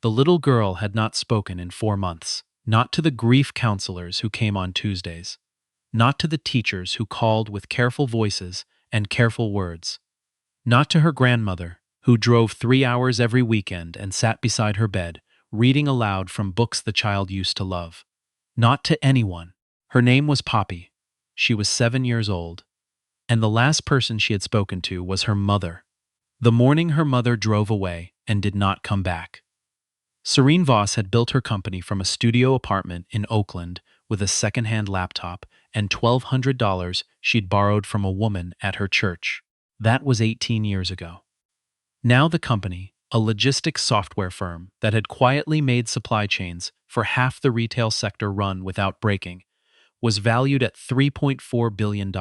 The little girl had not spoken in 4 months, not to the grief counselors who came on Tuesdays, not to the teachers who called with careful voices and careful words, not to her grandmother, who drove 3 hours every weekend and sat beside her bed, reading aloud from books the child used to love. Not to anyone. Her name was Poppy. She was 7 years old, and the last person she had spoken to was her mother. The morning her mother drove away and did not come back. Serene Voss had built her company from a studio apartment in Oakland with a second-hand laptop and $1,200 she'd borrowed from a woman at her church. That was 18 years ago. Now the company, a logistics software firm that had quietly made supply chains for half the retail sector run without breaking, was valued at $3.4 billion.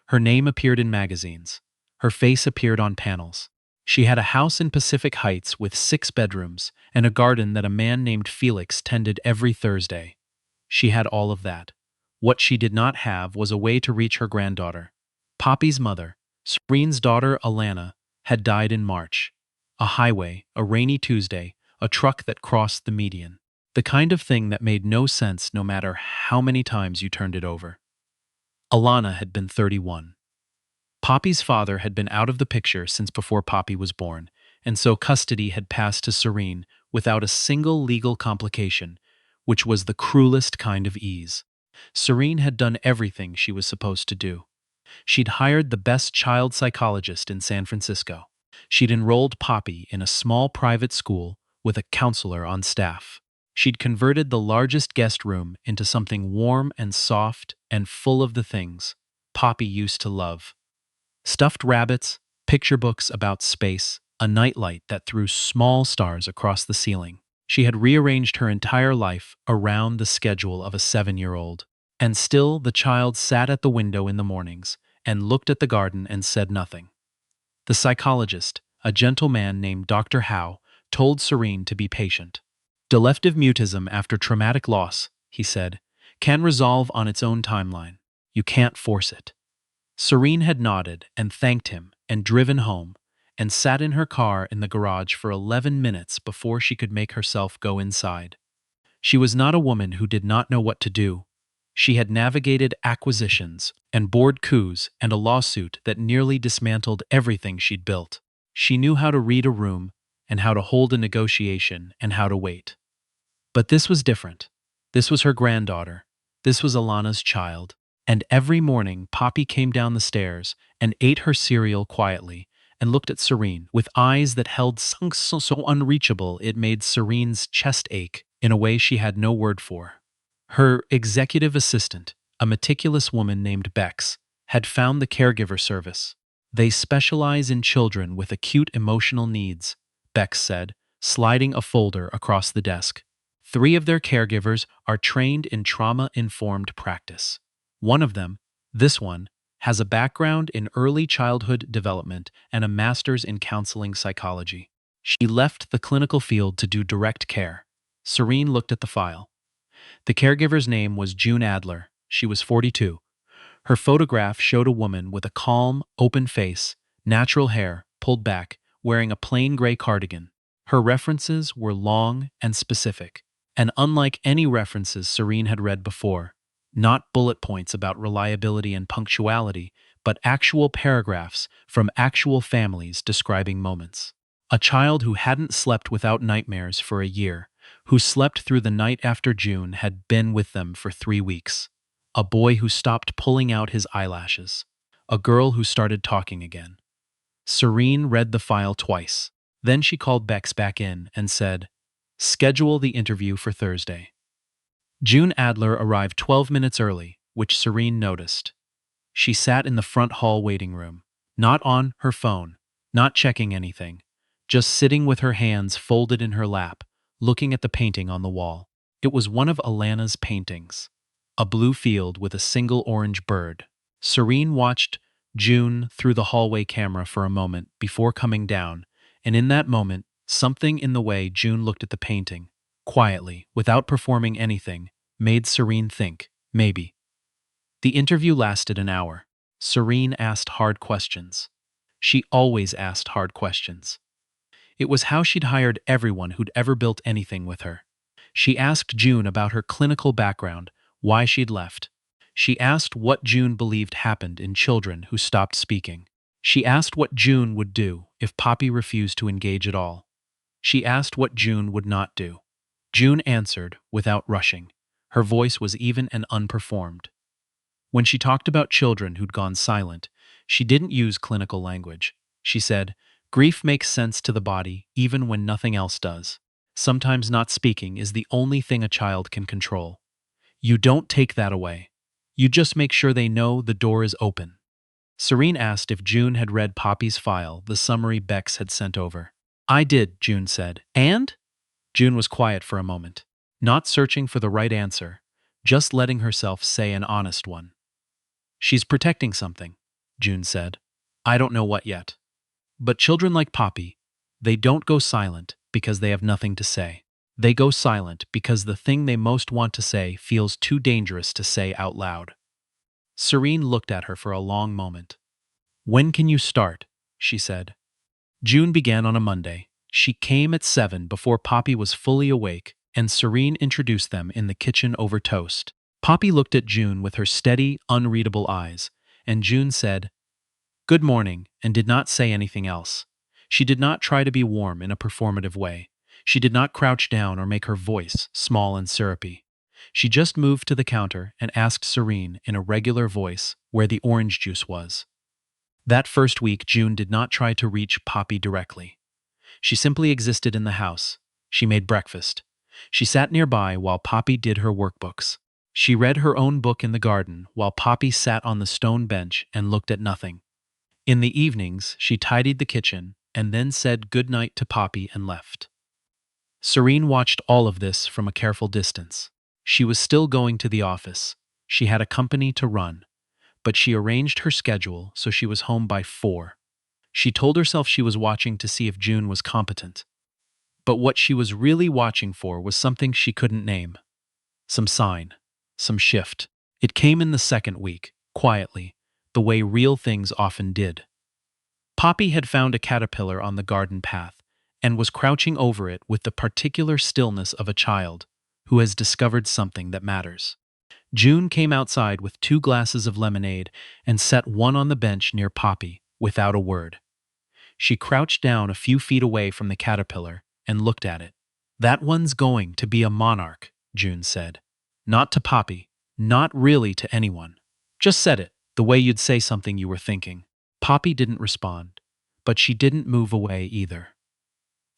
Her name appeared in magazines. Her face appeared on panels. She had a house in Pacific Heights with 6 bedrooms and a garden that a man named Felix tended every Thursday. She had all of that. What she did not have was a way to reach her granddaughter. Poppy's mother, Serene's daughter Alana, had died in March. A highway, a rainy Tuesday, a truck that crossed the median. The kind of thing that made no sense no matter how many times you turned it over. Alana had been 31. Poppy's father had been out of the picture since before Poppy was born, and so custody had passed to Serene without a single legal complication, which was the cruelest kind of ease. Serene had done everything she was supposed to do. She'd hired the best child psychologist in San Francisco. She'd enrolled Poppy in a small private school with a counselor on staff. She'd converted the largest guest room into something warm and soft and full of the things Poppy used to love. Stuffed rabbits, picture books about space, a nightlight that threw small stars across the ceiling. She had rearranged her entire life around the schedule of a 7-year-old. And still the child sat at the window in the mornings and looked at the garden and said nothing. The psychologist, a gentle man named Dr. Howe, told Serene to be patient. Delective mutism after traumatic loss, he said, can resolve on its own timeline. You can't force it. Serene had nodded and thanked him and driven home and sat in her car in the garage for 11 minutes before she could make herself go inside. She was not a woman who did not know what to do. She had navigated acquisitions and board coups and a lawsuit that nearly dismantled everything she'd built. She knew how to read a room and how to hold a negotiation and how to wait. But this was different. This was her granddaughter. This was Alana's child. And every morning Poppy came down the stairs and ate her cereal quietly and looked at Serene with eyes that held something so unreachable it made Serene's chest ache in a way she had no word for. Her executive assistant, a meticulous woman named Bex, had found the Caregiver service. They specialize in children with acute emotional needs, Bex said, sliding a folder across the desk. 3 of their caregivers are trained in trauma-informed practice. One of them, this one, has a background in early childhood development and a master's in counseling psychology. She left the clinical field to do direct care. Serene looked at the file. The caregiver's name was June Adler. She was 42. Her photograph showed a woman with a calm, open face, natural hair pulled back, wearing a plain gray cardigan. Her references were long and specific, and unlike any references Serene had read before, not bullet points about reliability and punctuality, but actual paragraphs from actual families describing moments. A child who hadn't slept without nightmares for a year, who slept through the night after June had been with them for 3 weeks. A boy who stopped pulling out his eyelashes. A girl who started talking again. Serene read the file twice. Then she called Bex back in and said, "Schedule the interview for Thursday." June Adler arrived 12 minutes early, which Serene noticed. She sat in the front hall waiting room, not on her phone, not checking anything, just sitting with her hands folded in her lap, looking at the painting on the wall. It was one of Alana's paintings, a blue field with a single orange bird. Serene watched June through the hallway camera for a moment before coming down, and in that moment, something in the way June looked at the painting, quietly, without performing anything, made Serene think, maybe. The interview lasted an hour. Serene asked hard questions. She always asked hard questions. It was how she'd hired everyone who'd ever built anything with her. She asked June about her clinical background, why she'd left. She asked what June believed happened in children who stopped speaking. She asked what June would do if Poppy refused to engage at all. She asked what June would not do. June answered without rushing. Her voice was even and unperformed. When she talked about children who'd gone silent, she didn't use clinical language. She said, "Grief makes sense to the body even when nothing else does. Sometimes not speaking is the only thing a child can control. You don't take that away. You just make sure they know the door is open." Serene asked if June had read Poppy's file, the summary Bex had sent over. "I did," June said. "And?" June was quiet for a moment, not searching for the right answer, just letting herself say an honest one. "She's protecting something," June said. "I don't know what yet. But children like Poppy, they don't go silent because they have nothing to say. They go silent because the thing they most want to say feels too dangerous to say out loud." Serene looked at her for a long moment. "When can you start?" she said. June began on a Monday. She came at 7 before Poppy was fully awake, and Serene introduced them in the kitchen over toast. Poppy looked at June with her steady, unreadable eyes, and June said, "Good morning," and did not say anything else. She did not try to be warm in a performative way. She did not crouch down or make her voice small and syrupy. She just moved to the counter and asked Serene in a regular voice where the orange juice was. That first week, June did not try to reach Poppy directly. She simply existed in the house. She made breakfast. She sat nearby while Poppy did her workbooks. She read her own book in the garden while Poppy sat on the stone bench and looked at nothing. In the evenings, she tidied the kitchen and then said good night to Poppy and left. Serene watched all of this from a careful distance. She was still going to the office. She had a company to run, but she arranged her schedule so she was home by 4. She told herself she was watching to see if June was competent. But what she was really watching for was something she couldn't name. Some sign. Some shift. It came in the second week, quietly, the way real things often did. Poppy had found a caterpillar on the garden path and was crouching over it with the particular stillness of a child who has discovered something that matters. June came outside with 2 glasses of lemonade and set one on the bench near Poppy without a word. She crouched down a few feet away from the caterpillar and looked at it. "That one's going to be a monarch," June said. "Not to Poppy, not really to anyone. Just said it, the way you'd say something you were thinking." Poppy didn't respond, but she didn't move away either.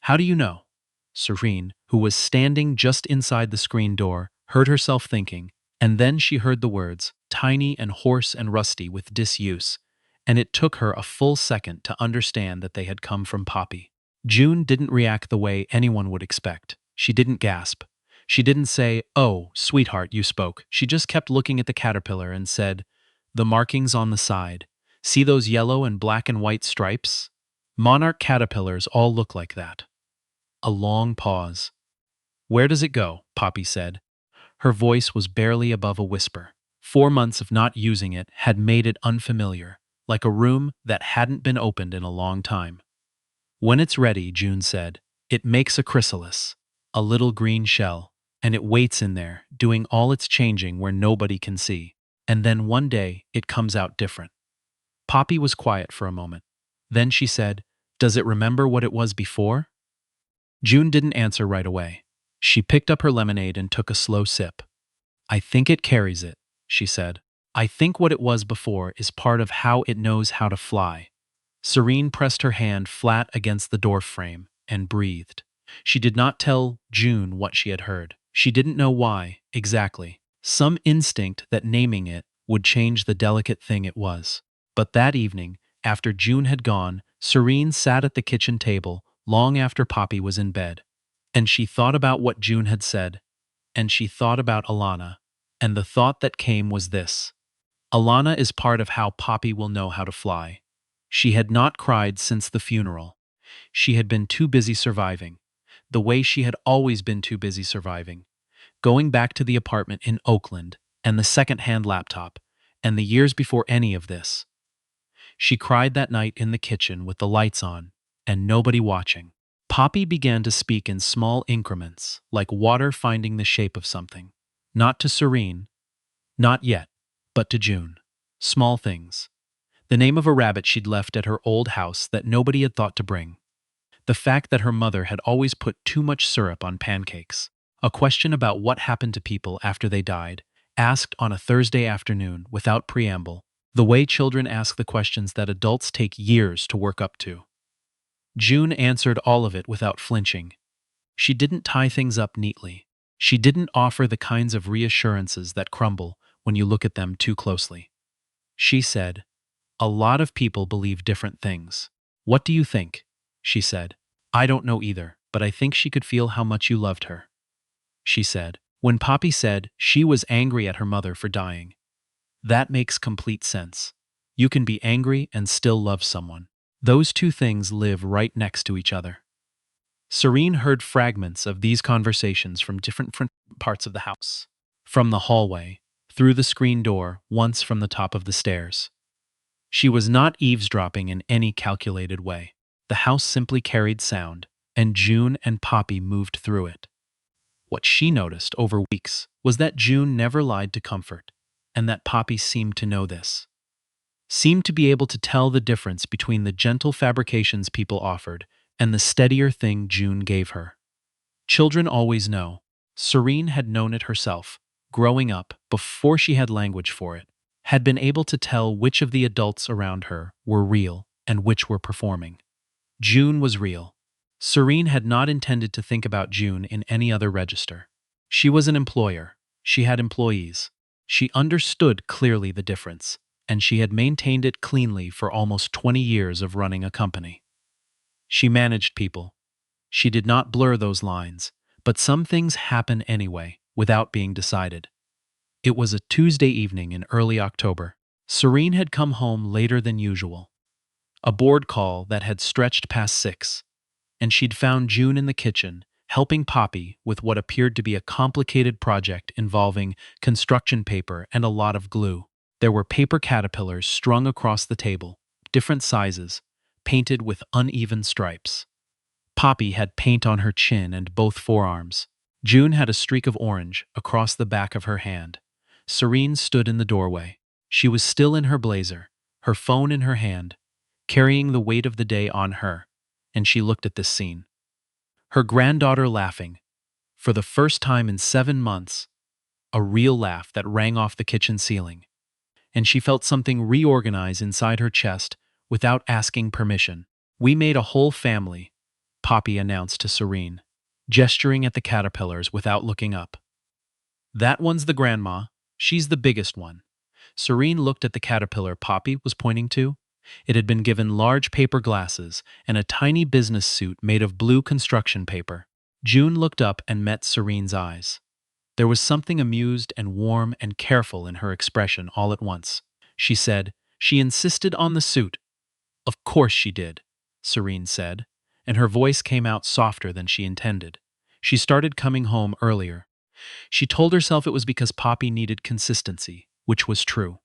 "How do you know?" Serene, who was standing just inside the screen door, heard herself thinking, and then she heard the words, tiny and hoarse and rusty with disuse, and it took her a full second to understand that they had come from Poppy. June didn't react the way anyone would expect. She didn't gasp. She didn't say, "Oh, sweetheart, you spoke." She just kept looking at the caterpillar and said, "The markings on the side. See those yellow and black and white stripes? Monarch caterpillars all look like that." A long pause. "Where does it go?" Poppy said. Her voice was barely above a whisper. 4 months of not using it had made it unfamiliar, like a room that hadn't been opened in a long time. "When it's ready," June said, "it makes a chrysalis, a little green shell, and it waits in there, doing all its changing where nobody can see. And then one day, it comes out different." Poppy was quiet for a moment. Then she said, "Does it remember what it was before?" June didn't answer right away. She picked up her lemonade and took a slow sip. "I think it carries it," she said. "I think what it was before is part of how it knows how to fly." Serene pressed her hand flat against the door frame and breathed. She did not tell June what she had heard. She didn't know why, exactly. Some instinct that naming it would change the delicate thing it was. But that evening, after June had gone, Serene sat at the kitchen table long after Poppy was in bed. And she thought about what June had said. And she thought about Alana. And the thought that came was this: Alana is part of how Poppy will know how to fly. She had not cried since the funeral. She had been too busy surviving, the way she had always been too busy surviving. Going back to the apartment in Oakland, and the second-hand laptop, and the years before any of this. She cried that night in the kitchen with the lights on, and nobody watching. Poppy began to speak in small increments, like water finding the shape of something. Not to Serene, not yet, but to June. Small things. The name of a rabbit she'd left at her old house that nobody had thought to bring. The fact that her mother had always put too much syrup on pancakes. A question about what happened to people after they died, asked on a Thursday afternoon without preamble, the way children ask the questions that adults take years to work up to. June answered all of it without flinching. She didn't tie things up neatly. She didn't offer the kinds of reassurances that crumble when you look at them too closely. She said, "A lot of people believe different things. What do you think?" she said. "I don't know either, but I think she could feel how much you loved her," she said. When Poppy said she was angry at her mother for dying, that makes complete sense. You can be angry and still love someone. Those two things live right next to each other. Serene heard fragments of these conversations from different parts of the house. From the hallway, through the screen door, once from the top of the stairs. She was not eavesdropping in any calculated way. The house simply carried sound, and June and Poppy moved through it. What she noticed over weeks was that June never lied to comfort, and that Poppy seemed to know this. Seemed to be able to tell the difference between the gentle fabrications people offered and the steadier thing June gave her. Children always know. Serene had known it herself, growing up, before she had language for it, had been able to tell which of the adults around her were real and which were performing. June was real. Serene had not intended to think about June in any other register. She was an employer. She had employees. She understood clearly the difference, and she had maintained it cleanly for almost 20 years of running a company. She managed people. She did not blur those lines, but some things happen anyway, without being decided. It was a Tuesday evening in early October. Serene had come home later than usual. A board call that had stretched past 6, and she'd found June in the kitchen, helping Poppy with what appeared to be a complicated project involving construction paper and a lot of glue. There were paper caterpillars strung across the table, different sizes, painted with uneven stripes. Poppy had paint on her chin and both forearms. June had a streak of orange across the back of her hand. Serene stood in the doorway. She was still in her blazer, her phone in her hand, carrying the weight of the day on her, and she looked at this scene. Her granddaughter laughing, for the first time in 7 months, a real laugh that rang off the kitchen ceiling. And she felt something reorganize inside her chest without asking permission. "We made a whole family," Poppy announced to Serene, gesturing at the caterpillars without looking up. "That one's the grandma. She's the biggest one." Serene looked at the caterpillar Poppy was pointing to. It had been given large paper glasses and a tiny business suit made of blue construction paper. June looked up and met Serene's eyes. There was something amused and warm and careful in her expression all at once. She said, "She insisted on the suit." "Of course she did," Serene said, and her voice came out softer than she intended. She started coming home earlier. She told herself it was because Poppy needed consistency, which was true.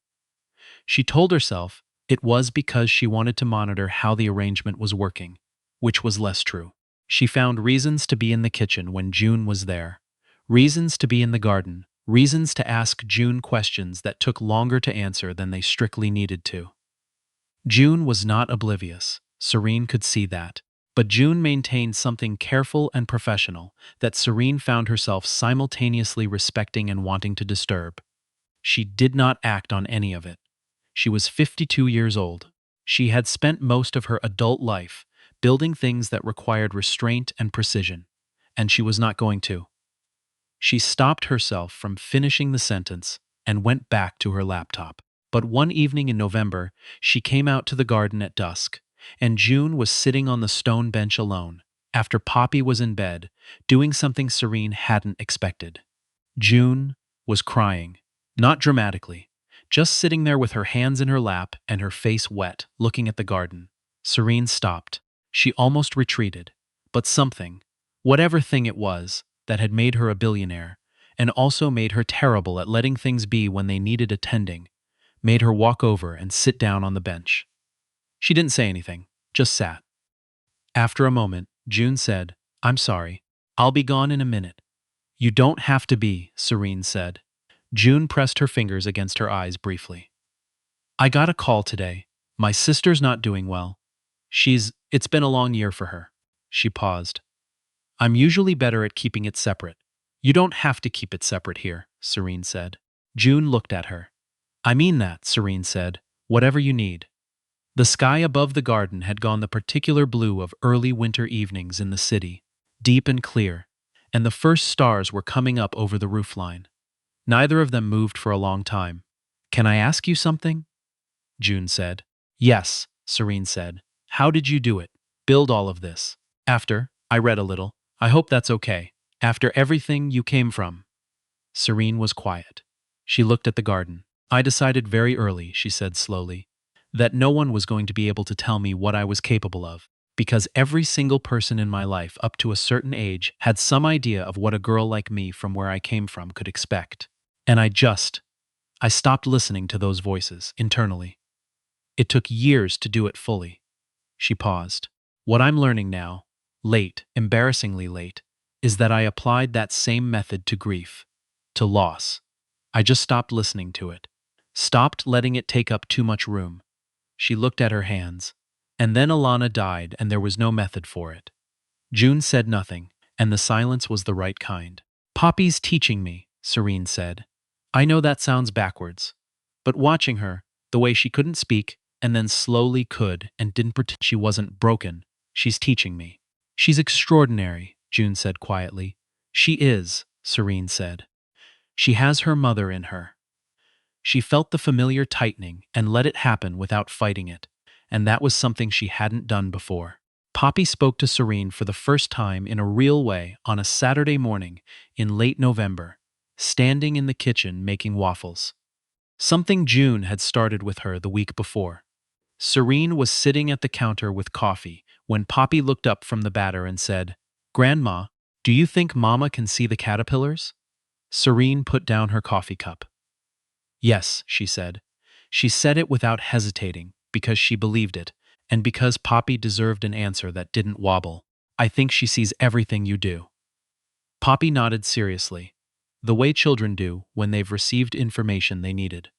She told herself it was because she wanted to monitor how the arrangement was working, which was less true. She found reasons to be in the kitchen when June was there, reasons to be in the garden, reasons to ask June questions that took longer to answer than they strictly needed to. June was not oblivious. Serene could see that. But June maintained something careful and professional that Serene found herself simultaneously respecting and wanting to disturb. She did not act on any of it. She was 52 years old. She had spent most of her adult life building things that required restraint and precision, and she was not going to. She stopped herself from finishing the sentence and went back to her laptop. But one evening in November, she came out to the garden at dusk, and June was sitting on the stone bench alone, after Poppy was in bed, doing something Serene hadn't expected. June was crying, not dramatically, just sitting there with her hands in her lap and her face wet, looking at the garden. Serene stopped. She almost retreated, but something, whatever thing it was, that had made her a billionaire, and also made her terrible at letting things be when they needed attending, made her walk over and sit down on the bench. She didn't say anything, just sat. After a moment, June said, I'm sorry. I'll be gone in a minute. You don't have to be, Serene said. June pressed her fingers against her eyes briefly. I got a call today. My sister's not doing well. It's been a long year for her. She paused. I'm usually better at keeping it separate. You don't have to keep it separate here, Serene said. June looked at her. I mean that, Serene said. Whatever you need. The sky above the garden had gone the particular blue of early winter evenings in the city, deep and clear, and the first stars were coming up over the roofline. Neither of them moved for a long time. Can I ask you something? June said. Yes, Serene said. How did you do it? Build all of this. I read a little. I hope that's okay. After everything you came from. Serene was quiet. She looked at the garden. I decided very early, she said slowly, that no one was going to be able to tell me what I was capable of, because every single person in my life up to a certain age had some idea of what a girl like me from where I came from could expect. And I stopped listening to those voices internally. It took years to do it fully. She paused. What I'm learning now, late, embarrassingly late, is that I applied that same method to grief, to loss. I just stopped listening to it. Stopped letting it take up too much room. She looked at her hands. And then Alana died and there was no method for it. June said nothing, and the silence was the right kind. Poppy's teaching me, Serene said. I know that sounds backwards. But watching her, the way she couldn't speak, and then slowly could and didn't pretend she wasn't broken, she's teaching me. She's extraordinary, June said quietly. She is, Serene said. She has her mother in her. She felt the familiar tightening and let it happen without fighting it, and that was something she hadn't done before. Poppy spoke to Serene for the first time in a real way on a Saturday morning in late November, standing in the kitchen making waffles. Something June had started with her the week before. Serene was sitting at the counter with coffee when Poppy looked up from the batter and said, Grandma, do you think Mama can see the caterpillars? Serene put down her coffee cup. Yes, she said. She said it without hesitating, because she believed it, and because Poppy deserved an answer that didn't wobble. I think she sees everything you do. Poppy nodded seriously, the way children do when they've received information they needed.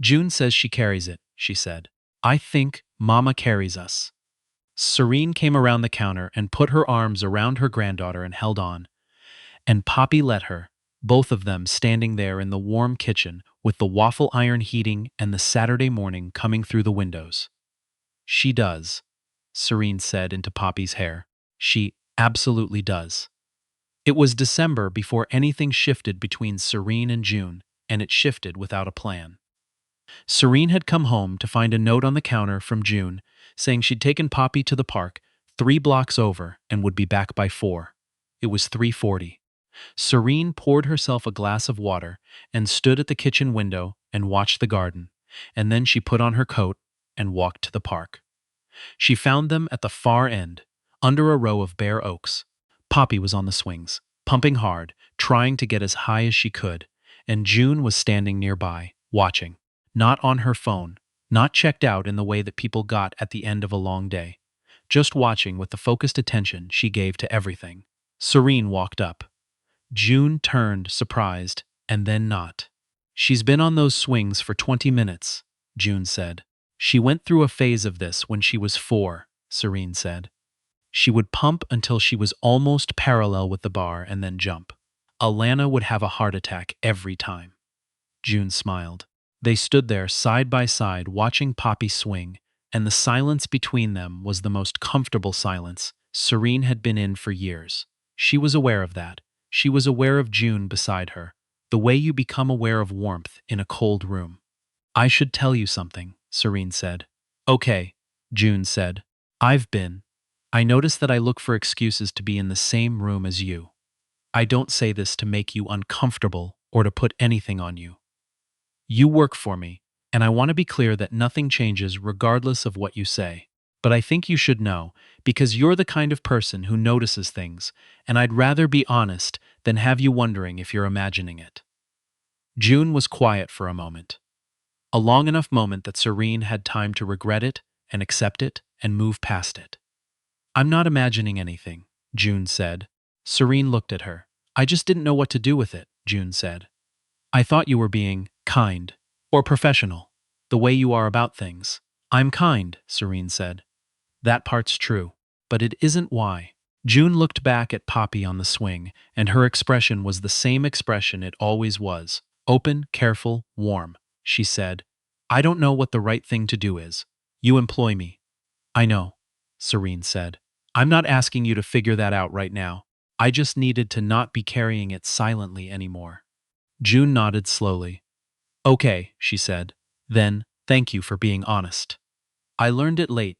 June says she carries it, she said. I think Mama carries us. Serene came around the counter and put her arms around her granddaughter and held on, and Poppy let her, both of them standing there in the warm kitchen with the waffle iron heating and the Saturday morning coming through the windows. She does, Serene said into Poppy's hair. She absolutely does. It was December before anything shifted between Serene and June, and it shifted without a plan. Serene had come home to find a note on the counter from June saying she'd taken Poppy to the park 3 blocks over and would be back by 4. It was 3:40. Serene poured herself a glass of water and stood at the kitchen window and watched the garden, and then she put on her coat and walked to the park. She found them at the far end, under a row of bare oaks. Poppy was on the swings, pumping hard, trying to get as high as she could, and June was standing nearby, watching. Not on her phone, not checked out in the way that people got at the end of a long day. Just watching with the focused attention she gave to everything. Serene walked up. June turned, surprised, and then not. She's been on those swings for 20 minutes, June said. She went through a phase of this when she was 4, Serene said. She would pump until she was almost parallel with the bar and then jump. Alana would have a heart attack every time. June smiled. They stood there side by side watching Poppy swing, and the silence between them was the most comfortable silence Serene had been in for years. She was aware of that. She was aware of June beside her, the way you become aware of warmth in a cold room. I should tell you something, Serene said. Okay, June said. I notice that I look for excuses to be in the same room as you. I don't say this to make you uncomfortable or to put anything on you. You work for me, and I want to be clear that nothing changes regardless of what you say. But I think you should know, because you're the kind of person who notices things, and I'd rather be honest than have you wondering if you're imagining it. June was quiet for a moment. A long enough moment that Serene had time to regret it and accept it and move past it. I'm not imagining anything, June said. Serene looked at her. I just didn't know what to do with it, June said. I thought you were being kind or professional, the way you are about things. I'm kind, Serene said. That part's true, but it isn't why. June looked back at Poppy on the swing, and her expression was the same expression it always was. Open, careful, warm. She said, I don't know what the right thing to do is. You employ me. I know, Serene said. I'm not asking you to figure that out right now. I just needed to not be carrying it silently anymore. June nodded slowly. Okay, she said. Then, thank you for being honest. I learned it late,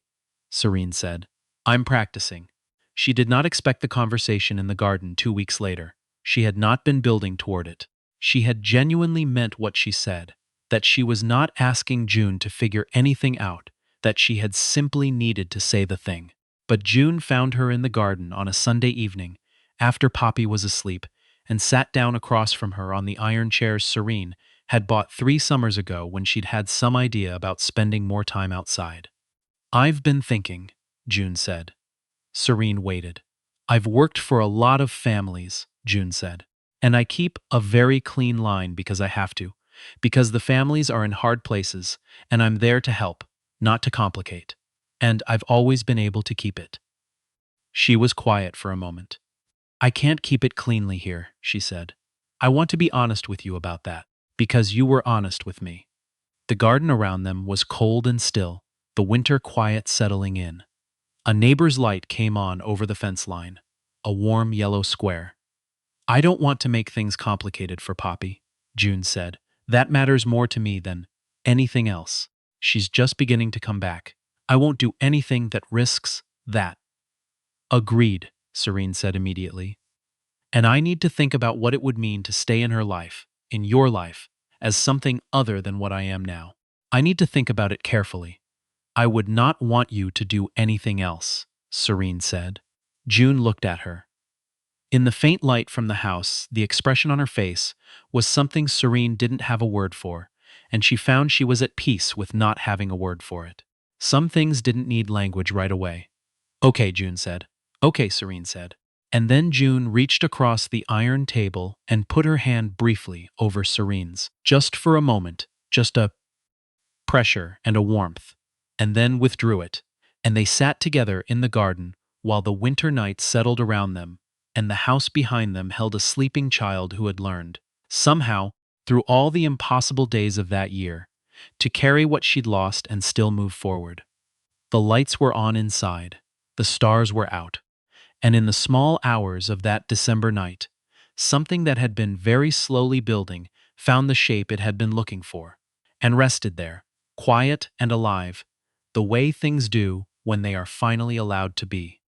Serene said. I'm practicing. She did not expect the conversation in the garden 2 weeks later. She had not been building toward it. She had genuinely meant what she said, that she was not asking June to figure anything out, that she had simply needed to say the thing. But June found her in the garden on a Sunday evening, after Poppy was asleep, and sat down across from her on the iron chairs Serene had bought 3 summers ago when she'd had some idea about spending more time outside. I've been thinking, June said. Serene waited. I've worked for a lot of families, June said. And I keep a very clean line because I have to, because the families are in hard places, and I'm there to help, not to complicate. And I've always been able to keep it. She was quiet for a moment. I can't keep it cleanly here, she said. I want to be honest with you about that, because you were honest with me. The garden around them was cold and still, the winter quiet settling in. A neighbor's light came on over the fence line, a warm yellow square. I don't want to make things complicated for Poppy, June said. That matters more to me than anything else. She's just beginning to come back. I won't do anything that risks that. Agreed, Serene said immediately. And I need to think about what it would mean to stay in her life, in your life, as something other than what I am now. I need to think about it carefully. I would not want you to do anything else, Serene said. June looked at her. In the faint light from the house, the expression on her face was something Serene didn't have a word for, and she found she was at peace with not having a word for it. Some things didn't need language right away. Okay, June said. Okay, Serene said. And then June reached across the iron table and put her hand briefly over Serene's, just for a moment, just a pressure and a warmth, and then withdrew it, and they sat together in the garden while the winter night settled around them, and the house behind them held a sleeping child who had learned, somehow, through all the impossible days of that year, to carry what she'd lost and still move forward. The lights were on inside, the stars were out, and in the small hours of that December night, something that had been very slowly building found the shape it had been looking for, and rested there, quiet and alive, the way things do when they are finally allowed to be.